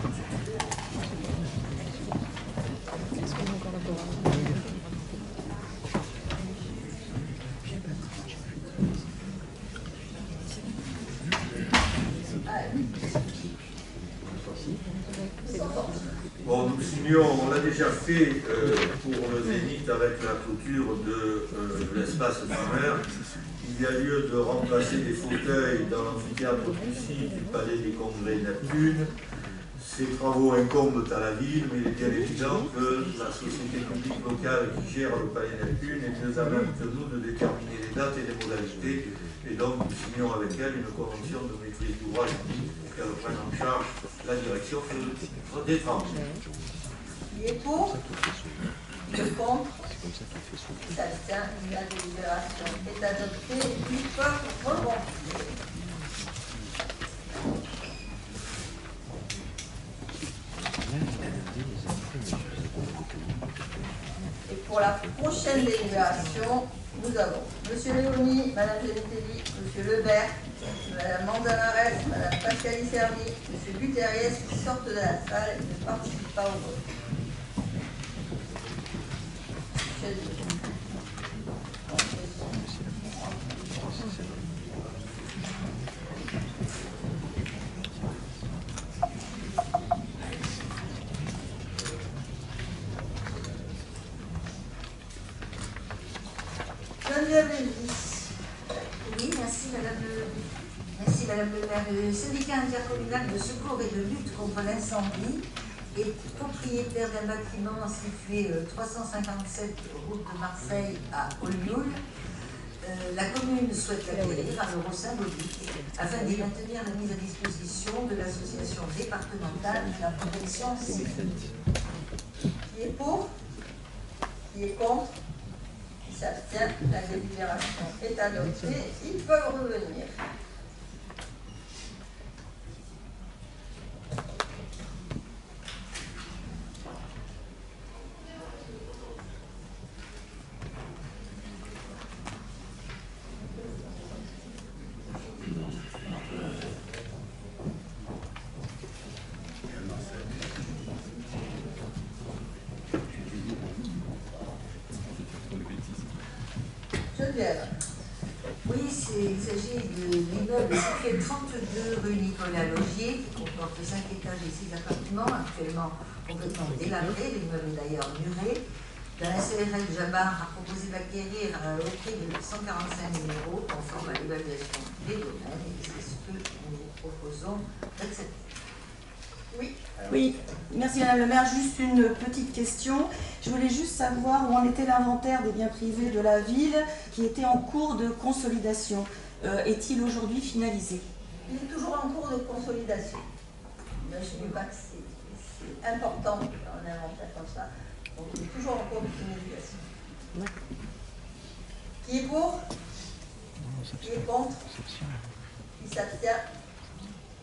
Speaker 5: Bon, nous signons, on l'a déjà fait pour le Zénith avec la clôture de l'espace primaire. Il y a lieu de remplacer des fauteuils dans l'amphithéâtre ici du Palais des Congrès Neptune. Ces travaux incombent à la ville, mais il est bien évident que la société publique locale qui gère le Palais Neptune est mieux à même que nous de déterminer les dates et les modalités. Et donc, nous signons avec elle une convention de maîtrise d'ouvrage pour qu'elle prenne en charge la direction des travaux.
Speaker 2: Qui est pour? Qui est contre? Qui s'abstient? La délibération est adoptée. Ils peuvent rebondir. Et pour la prochaine délibération, nous avons Monsieur Léoni, Madame Genitelli, Monsieur Lebert, Madame Mandanares, Madame Pascali-Serny, Monsieur Guterres qui sortent de la salle et ne participent pas au vote.
Speaker 4: Oui, merci Madame le maire. Le syndicat intercommunal de secours et de lutte contre l'incendie est propriétaire d'un bâtiment situé 357 route de Marseille à Olioul. La commune souhaite l'acquérir à l'euro symbolique afin d'y maintenir la mise à disposition de l'association départementale de la protection civile.
Speaker 2: Qui est pour? Qui est contre? Qui s'abstient? La délibération est adoptée. Ils peuvent revenir.
Speaker 4: Oui, il s'agit de l'immeuble situé 32 rue Nicolas Logier, qui comporte 5 étages et 6 appartements, actuellement complètement délabré, l'immeuble est d'ailleurs muré. La SARL Jabbar a proposé d'acquérir au prix de 145 000 €, conforme à l'évaluation des domaines, et c'est ce que nous vous proposons d'accepter.
Speaker 2: Oui.
Speaker 7: Oui, merci Madame le maire. Juste une petite question. Je voulais juste savoir où en était l'inventaire des biens privés de la ville qui était en cours de consolidation. Est-il aujourd'hui finalisé?
Speaker 2: Il est toujours en cours de consolidation. Mais je ne dis pas que c'est important un inventaire comme ça. Donc il est toujours en cours de finalisation. Qui est pour? Qui est contre? Qui s'abstient?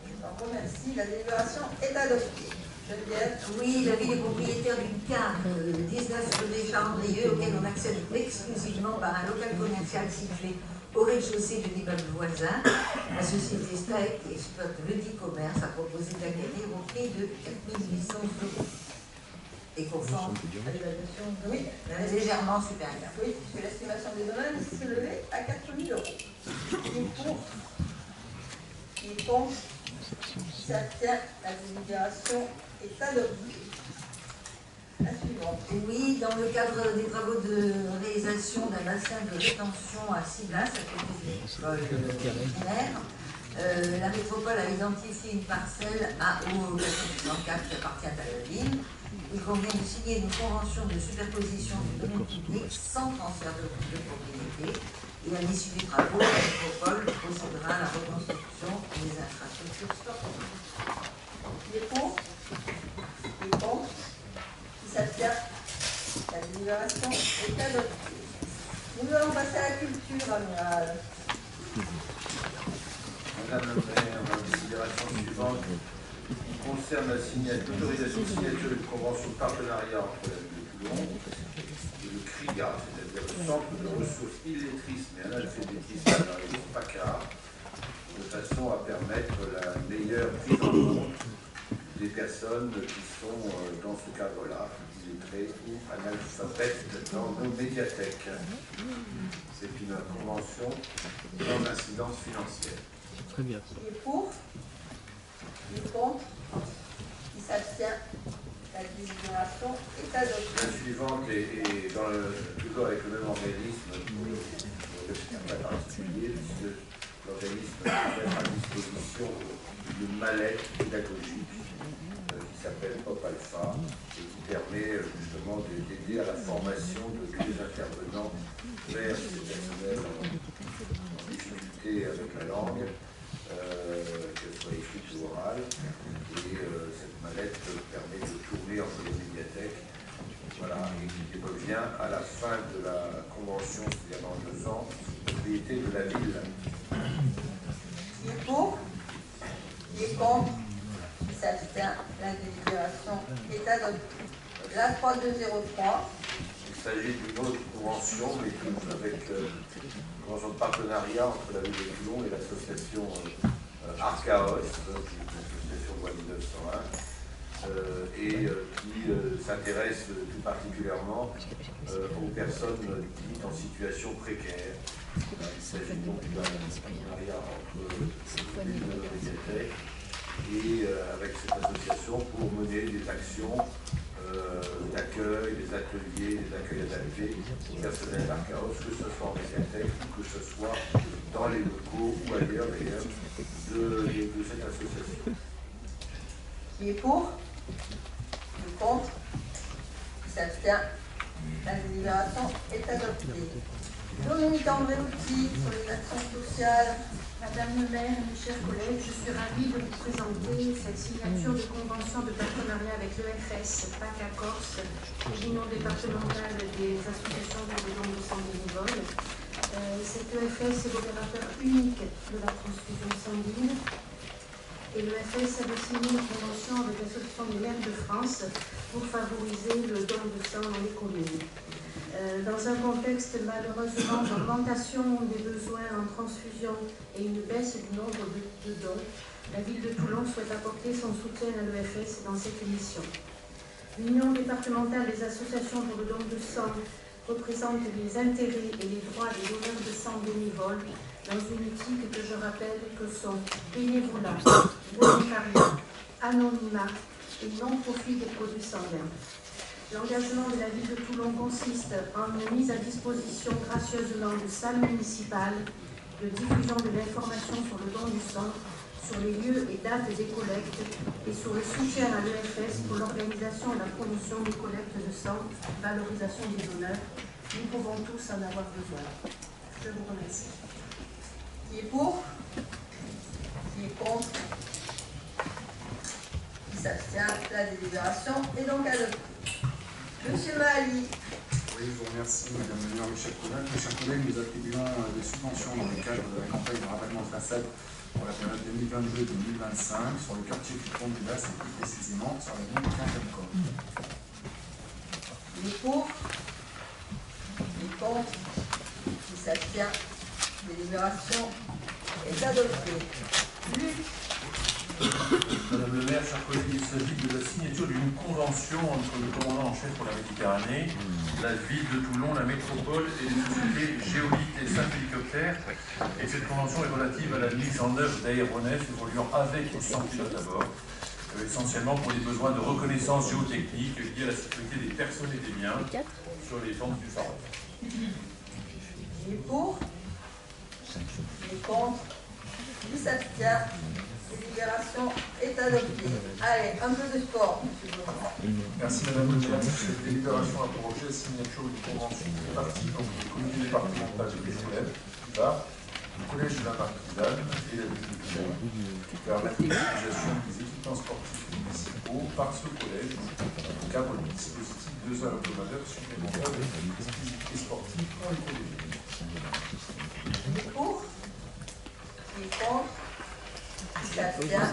Speaker 2: Je vous remercie. La délibération est adoptée. Geneviève?
Speaker 4: Oui, la ville est propriétaire d'une cave 19 rue Chandrieux auquel on accède exclusivement par un local commercial situé au rez-de-chaussée de l'immeuble voisin. La société STAEC qui exploite le dit commerce a proposé d'acquérir au prix de 4 800 €. Et conforme à l'évaluation,
Speaker 2: Oui,
Speaker 4: légèrement supérieure.
Speaker 2: oui, puisque l'estimation des domaines s'élevait à 4 000 €. Qui est pour? Qui est contre? Qui s'abstient? La délibération est adoptée. La suivante.
Speaker 4: Oui, dans le cadre des travaux de réalisation d'un bassin de rétention à Siblas, à côté de l'école primaire, La métropole a identifié une parcelle au 464 qui appartient à la ville. Il convient de signer une convention de superposition du domaine public sans transfert de propriété. Et à l'issue des travaux, la métropole procédera à la reconstruction des infrastructures sportives.
Speaker 2: Qui est pour? Qui est contre? Qui s'abstient? La délibération est adoptée. Nous allons passer à la culture, amiral.
Speaker 5: Madame le maire, la délibération suivante concerne l'autorisation de signature d'une convention de partenariat entre la ville de Toulon et le CRIA, c'est-à-dire le Centre de ressources illettrisme et analphabétisme de la région PACA, de façon à permettre la meilleure prise en compte des personnes qui sont dans ce cadre-là, illettrées ou analphabètes dans nos médiathèques. C'est une convention sans incidence financière.
Speaker 3: Très bien.
Speaker 2: Qui est pour? Qui est contre? Qui s'abstient? La délibération est adoptée.
Speaker 5: La suivante est toujours avec le même organisme, c'est un cas particulier, puisque l'organisme va mettre à disposition une mallette pédagogique qui s'appelle Pop Alpha et qui permet justement d'aider à la formation de tous les intervenants vers ces personnels en difficulté avec la langue, qu'elle soit écrite ou orale. Et cette mallette permet de tourner entre les médiathèques, voilà, et qui revient à la fin de la convention, c'est-à-dire dans 2 ans, propriété de la ville.
Speaker 2: Qui est pour? Qui est contre? Qui s'abstient? La délibération est adoptée. La 3203.
Speaker 5: Il s'agit d'une autre convention, mais avec une convention de partenariat entre la ville de Toulon et l'association Archaos, une association loi 1901, et qui s'intéresse tout particulièrement aux personnes dites en situation précaire. Il s'agit donc d'un partenariat entre la ville de la médiathèque et avec cette association pour mener des actions d'accueil, des ateliers, des accueils adaptés au personnel d'Archaos, que ce soit en médiathèque ou que ce soit dans les locaux ou ailleurs d'ailleurs de cette association.
Speaker 2: Qui est pour? Qui est contre? Qui s'abstient? La délibération est adoptée. Dominique Andréouti sur les actions sociales.
Speaker 8: Madame le maire, mes chers collègues, je suis ravie de vous présenter cette signature de convention de partenariat avec l'EFS PACA Corse, l'Union départementale des associations de dons de sang bénévoles. Cette EFS est l'opérateur unique de la transfusion sanguine. Et l'EFS avait signé une convention avec l'Association des maires de France pour favoriser le don de sang dans les communes. Dans un contexte malheureusement d'augmentation des besoins en transfusion et une baisse du nombre de dons, la ville de Toulon souhaite apporter son soutien à l'EFS dans cette mission. L'Union départementale des associations pour le don de sang représente les intérêts et les droits des donneurs de sang bénévoles dans une éthique que je rappelle que sont bénévolat, volontariat, anonymat et non-profit des produits sanguins. L'engagement de la ville de Toulon consiste en une mise à disposition gracieusement de salles municipales, de diffusion de l'information sur le don du sang, sur les lieux et dates des collectes et sur le soutien à l'EFS pour l'organisation et la promotion des collectes de sang, valorisation des donneurs. Nous pouvons tous en avoir besoin. Je vous remercie.
Speaker 2: Qui est pour? Qui est contre? Qui s'abstient? La délibération est donc adoptée. Monsieur Mahali.
Speaker 9: Oui, je vous remercie, Madame le maire, mes chers collègues. Mes chers collègues, nous attribuons des subventions dans le cadre de la campagne de rabattement de façade pour la période 2022-2025 sur le quartier Clipon du Las et plus précisément sur la ligne Quinquelcor.
Speaker 2: Qui est pour? Qui est contre? Qui s'abstient? Délibération est adoptée. Luc.
Speaker 10: Madame le maire, chers collègues, il s'agit de la signature d'une convention entre le commandant en chef pour la Méditerranée, la ville de Toulon, la métropole et les sociétés Géolite et Saint-Hélicoptère. Et cette convention est relative à la mise en œuvre d'aéronefs évoluant avec ou sans pilote à bord, essentiellement pour les besoins de reconnaissance géotechnique liés à la sécurité des personnes et des biens sur les pentes du Phare.
Speaker 2: Qui est pour? Qui est contre? Qui Qui s'abstient? Délibération est adoptée. Allez, un peu de sport, monsieur Beaumont.
Speaker 9: Merci Madame le Maire. Cette délibération a pour objet la signature d'une convention tripartite entre le comité départemental des élèves, le collège de la Marquisane et la ville de Toulon, qui permettent l'utilisation des équipements sportifs municipaux par ce collège dans le cadre du dispositif 2 heures hebdomadaires supplémentaires de activités sportives pour les collégiens.
Speaker 2: Qui est pour? Qui est contre? Qui s'abstient?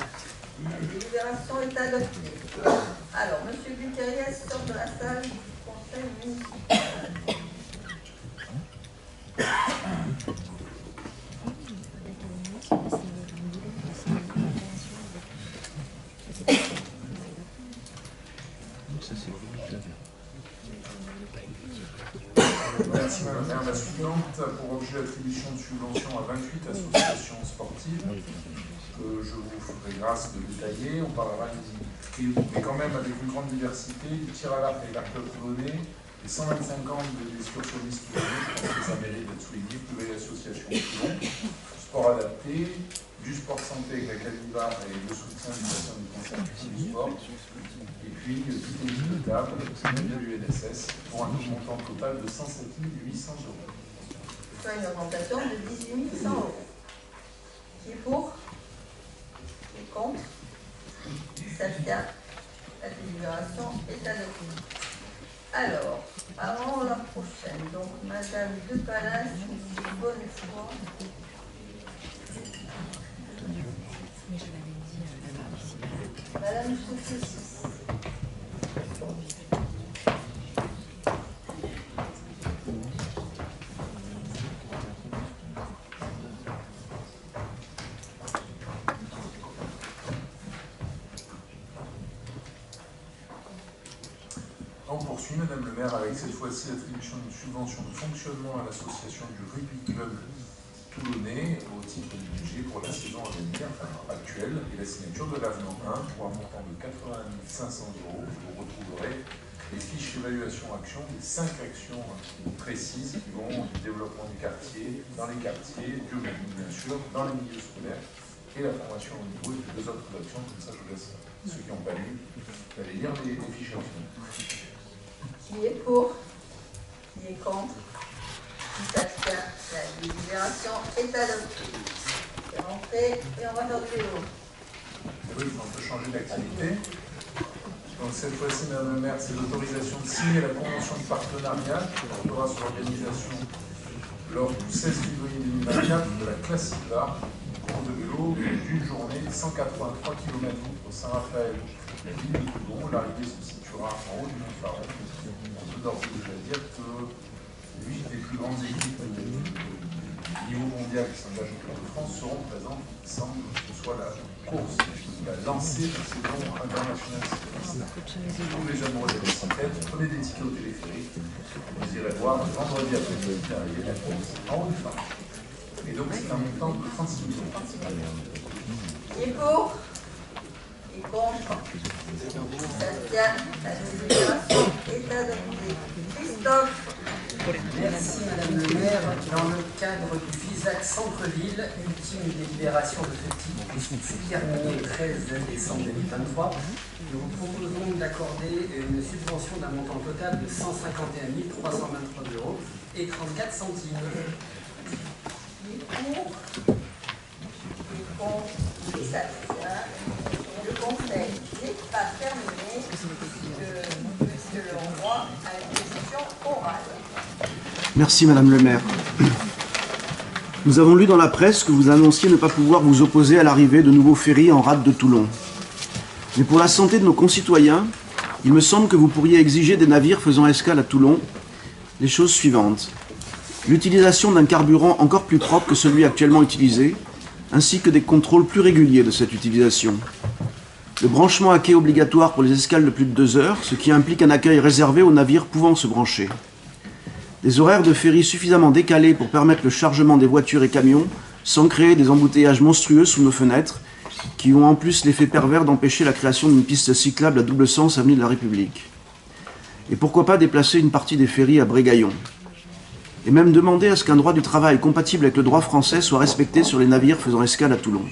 Speaker 2: La délibération est adoptée. Alors, monsieur Guterres sort de la salle du conseil municipal.
Speaker 9: Merci Madame la Maire. La suivante a pour objet l'attribution de subventions à 28 associations sportives que je vous ferai grâce de détailler. On parlera mais quand même avec une grande diversité, du tir à l'arc et l'arc toulonnais, les 125 ans des excursionnistes toulonnais, je pense que ça mérite d'être souligné, plus belle association de Toulon, sport adapté, du sport santé avec la Calibar et le soutien du bassin du concert du sport, et puis du tennis de table, de l'UNSS, pour un montant total de 107 800 €.
Speaker 2: Soit une augmentation de 18 100 €. Qui est pour? Qui est contre? Qui s'abstient? La délibération est adoptée. Alors, avant la prochaine, donc Madame De Palace, bonne foi. Madame Sophie.
Speaker 9: On poursuit, Madame le Maire, avec cette fois-ci l'attribution d'une subvention de fonctionnement à l'association du Rugby Club Toulonnais au titre du budget pour la saison à venir, actuelle, et la signature de l'avenant 1 pour un montant de 80 500 €. Vous retrouverez les fiches évaluation-action des 5 actions précises qui vont du développement du quartier, dans les quartiers, du rugby bien sûr, dans les milieux scolaires, et la formation au niveau et puis 2 autres actions. Comme ça, je laisse ceux qui n'ont pas lu d'aller lire les fiches actions.
Speaker 2: Qui est pour? Qui est contre? Qui s'abstient? La délibération est adoptée. C'est rentré et on va faire du vélo.
Speaker 9: Oui, on peut changer d'activité. Donc cette fois-ci, Madame le Maire, c'est l'autorisation de signer la convention de partenariat qui portera sur l'organisation lors du 16 février 2024 de la Classique Bar, course de vélo d'une journée, 183 km au Saint-Raphaël, la ville de Toulon. L'arrivée se situera en haut du Mont-Faron. On peut d'ores et déjà dire que 8 des plus grandes équipes du niveau mondial qui s'engagent au Tour de France seront présentes. Il semble que ce soit la course qui va lancer la saison internationale cycliste. Pour les amoureux de la bicyclette, prenez des tickets au téléphérique. Vous irez voir le vendredi après-midi arriver la course en haut du Faron. Et donc c'est un montant de 36 millions.
Speaker 2: Qui est pour? Qui est contre? Qui s'abstient? La délibération est adoptée. Christophe.
Speaker 11: Merci Madame le Maire. Dans le cadre du FISAC Centre-Ville, ultime délibération de ce type s'est terminée le 13 décembre 2023. Nous vous proposons d'accorder une subvention d'un montant total de 151 323 € et 34 centimes.
Speaker 2: Qui est pour? Qui est contre? Qui s'abstient? Le conseil n'est pas terminé puisque l'on droit à une question orale.
Speaker 6: Merci Madame le Maire. Nous avons lu dans la presse que vous annonciez ne pas pouvoir vous opposer à l'arrivée de nouveaux ferries en rade de Toulon. Mais pour la santé de nos concitoyens, il me semble que vous pourriez exiger des navires faisant escale à Toulon les choses suivantes. L'utilisation d'un carburant encore plus propre que celui actuellement utilisé, ainsi que des contrôles plus réguliers de cette utilisation. Le branchement à quai obligatoire pour les escales de plus de 2 heures, ce qui implique un accueil réservé aux navires pouvant se brancher. Des horaires de ferry suffisamment décalés pour permettre le chargement des voitures et camions sans créer des embouteillages monstrueux sous nos fenêtres qui ont en plus l'effet pervers d'empêcher la création d'une piste cyclable à double sens avenue de la République. Et pourquoi pas déplacer une partie des ferries à Brégaillon. et même demander à ce qu'un droit du travail compatible avec le droit français soit respecté sur les navires faisant escale à Toulon.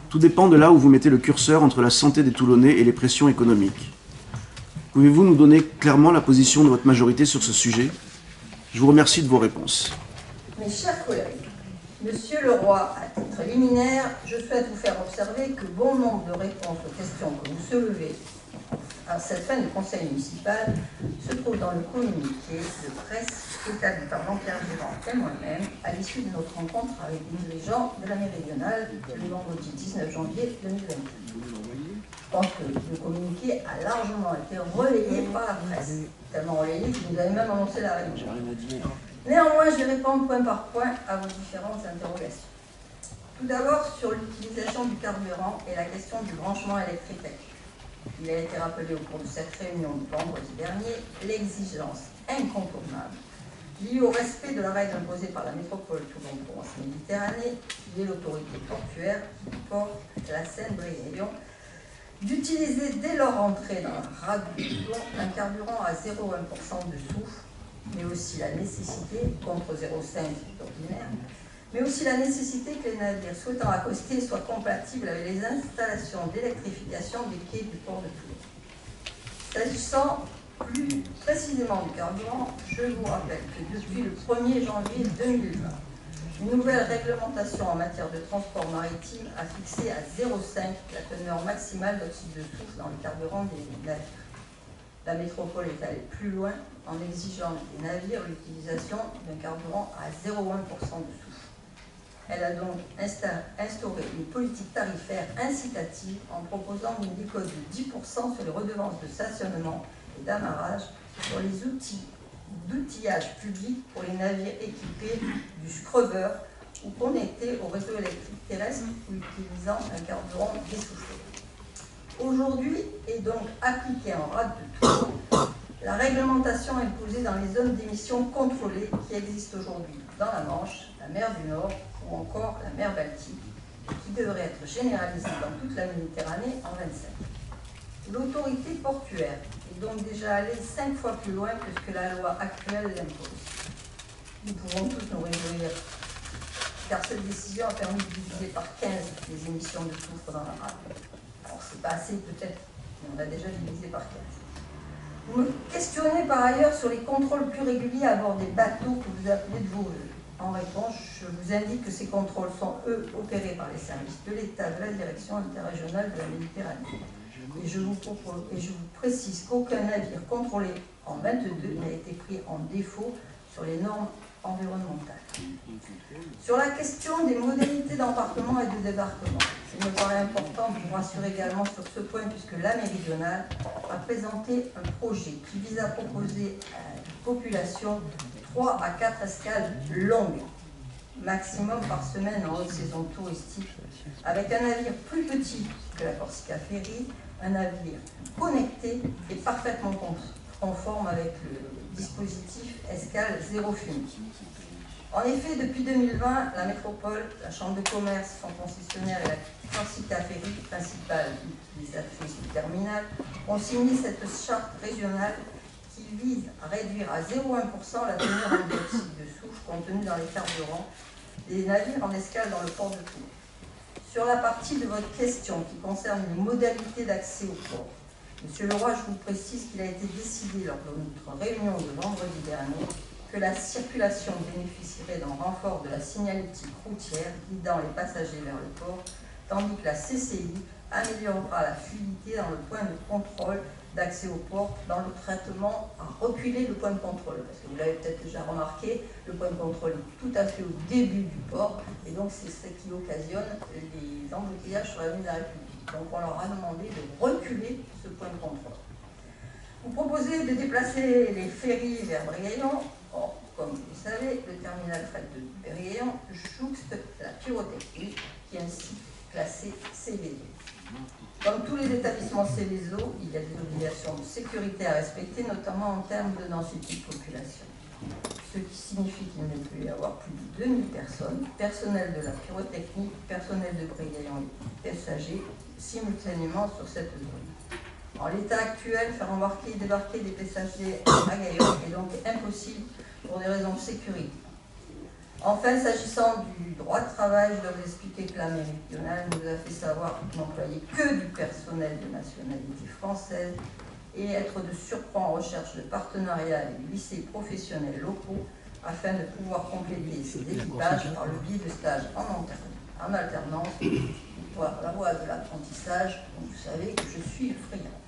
Speaker 6: Tout dépend de là où vous mettez le curseur entre la santé des Toulonnais et les pressions économiques. Pouvez-vous nous donner clairement la position de votre majorité sur ce sujet? Je vous remercie de vos réponses.
Speaker 2: Mes chers collègues, Monsieur Leroy, à titre liminaire, je souhaite vous faire observer que bon nombre de réponses aux questions que vous soulevez à cette fin du conseil municipal se trouvent dans le communiqué de presse établi par Jean-Pierre Durand et moi-même à l'issue de notre rencontre avec les gens de la méridionale le vendredi 19 janvier 2021. Je pense que le communiqué a largement été relayé par la presse, tellement relayé que vous avez même annoncé la réunion. Néanmoins, je vais répondre point par point à vos différentes interrogations. Tout d'abord, sur l'utilisation du carburant et la question du branchement électrique. Il a été rappelé au cours de cette réunion de vendredi dernier l'exigence incontournable liée au respect de la règle imposée par la métropole Toulon-Provence-Méditerranée, qui est l'autorité portuaire du port de la Seine-Bréguillon, d'utiliser dès leur entrée dans la rade de Toulon un carburant à 0,1% de soufre, mais aussi la nécessité, contre 0,5 d'ordinaire, mais aussi la nécessité que les navires souhaitant accoster soient compatibles avec les installations d'électrification des quais du port de Toulon. S'agissant plus précisément du carburant, je vous rappelle que depuis le 1er janvier 2020, une nouvelle réglementation en matière de transport maritime a fixé à 0,5 la teneur maximale d'oxyde de soufre dans le carburant des navires. La métropole est allée plus loin en exigeant des navires l'utilisation d'un carburant à 0,1% de soufre. Elle a donc instauré une politique tarifaire incitative en proposant une décote de 10% sur les redevances de stationnement et d'amarrage sur les outils d'outillage public pour les navires équipés du scrubber ou connectés au réseau électrique terrestre ou utilisant un carburant dessoufflé. Aujourd'hui est donc appliquée en rade de Toulon la réglementation imposée dans les zones d'émissions contrôlées qui existent aujourd'hui dans la Manche, la mer du Nord ou encore la mer Baltique, qui devrait être généralisée dans toute la Méditerranée en 2025. L'autorité portuaire est donc déjà allée 5 fois plus loin que ce que la loi actuelle l'impose. Nous pouvons tous nous réjouir, car cette décision a permis de diviser par 15 les émissions de soufre dans la rade. Alors c'est pas assez peut-être, mais on a déjà divisé par 15. Vous me questionnez par ailleurs sur les contrôles plus réguliers à bord des bateaux que vous appelez de vos vœux. En réponse, je vous indique que ces contrôles sont, eux, opérés par les services de l'État de la Direction interrégionale de la Méditerranée. Et je vous précise qu'aucun navire contrôlé en 22 n'a été pris en défaut sur les normes environnementales. Sur la question des modalités d'embarquement et de débarquement, il me paraît important de vous rassurer également sur ce point puisque la Méridionale a présenté un projet qui vise à proposer à la population 3 à 4 escales longues, maximum par semaine en haute saison touristique, avec un navire plus petit que la Corsica Ferry, un navire connecté et parfaitement conforme avec le dispositif escale zéro fumée. En effet, depuis 2020, la métropole, la Chambre de commerce, son concessionnaire et la Corsica Ferry, principale utilisatrice du terminal, ont signé cette charte régionale qui vise à réduire à 0,1% la teneur en dioxyde de soufre contenue dans les carburants des navires en escale dans le port de Toulon. Sur la partie de votre question qui concerne les modalités d'accès au port, Monsieur Leroy, je vous précise qu'il a été décidé lors de notre réunion de vendredi dernier que la circulation bénéficierait d'un renfort de la signalétique routière guidant les passagers vers le port, tandis que la CCI améliorera la fluidité dans le point de contrôle d'accès au port dans le traitement à reculer le point de contrôle. Parce que vous l'avez peut-être déjà remarqué, le point de contrôle est tout à fait au début du port, et donc c'est ce qui occasionne les embouteillages sur l'avenue de la République. Donc on leur a demandé de reculer ce point de contrôle. Vous proposez de déplacer les ferries vers Bréguillon. Or, comme vous le savez, le terminal fret de Bréguillon jouxte la pyrotechnie, qui est ainsi classée CVD. Comme tous les établissements Céveso, il y a des obligations de sécurité à respecter, notamment en termes de densité de population. Ce qui signifie qu'il ne peut y avoir plus de 2000 personnes, personnel de la pyrotechnie, personnel de Bréguillon et passagers, simultanément sur cette zone. En l'état actuel, faire embarquer et débarquer des passagers à Bréguillon est donc impossible pour des raisons de sécurité. Enfin, s'agissant du droit de travail, je dois vous expliquer que la méridionale nous a fait savoir n'employer que du personnel de nationalité française et être de surcroît en recherche de partenariats avec des lycées professionnels locaux afin de pouvoir compléter ces équipages par le biais de stages en alternance pour la voie de l'apprentissage. Vous savez que je suis friand.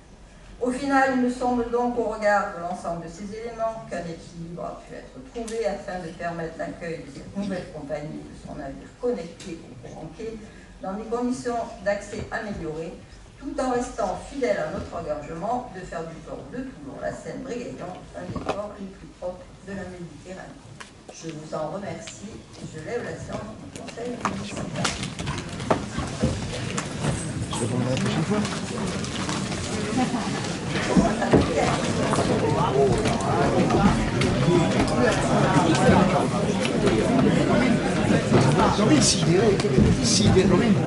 Speaker 2: Au final, il me semble donc, au regard de l'ensemble de ces éléments, qu'un équilibre a pu être trouvé afin de permettre l'accueil de cette nouvelle compagnie de son navire connecté au courant quai dans des conditions d'accès améliorées, tout en restant fidèle à notre engagement de faire du port de Toulon la Seine-Brégaillon un des ports les plus propres de la Méditerranée. Je vous en remercie et je lève la séance du Conseil municipal.
Speaker 6: Je répondrai la prochaine fois. Robin, sidéré.